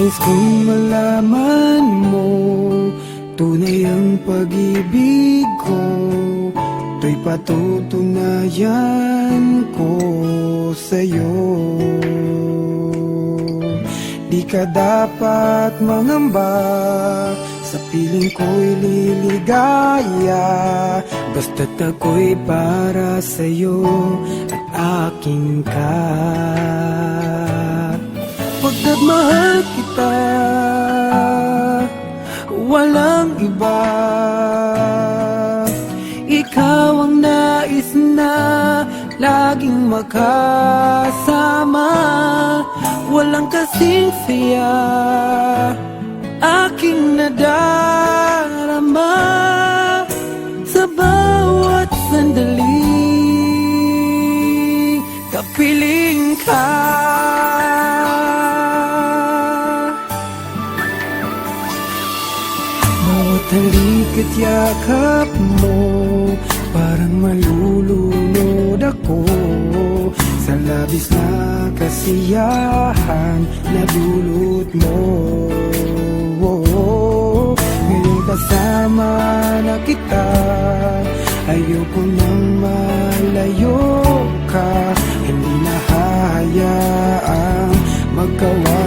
Nais kong malaman mo, tunay ang pag-ibig ko, to'y patutunayan ko sa'yo. Di ka dapat mangamba, sa piling ko'y liligaya, basta't ako'y para sa'yo at aking ka. Pagkat mahal kita, walang iba. Ikaw ang nais na laging makasama. Walang kasing saya aking nadarama sa bawat sandaling kapiling ka. Bawat halik at yakap mo, parang malulunod ako sa labis na kasiyahan na dulot mo. Ngayon kasama na kita, ayoko nang malayo ka. Hindi na hayaang magkawa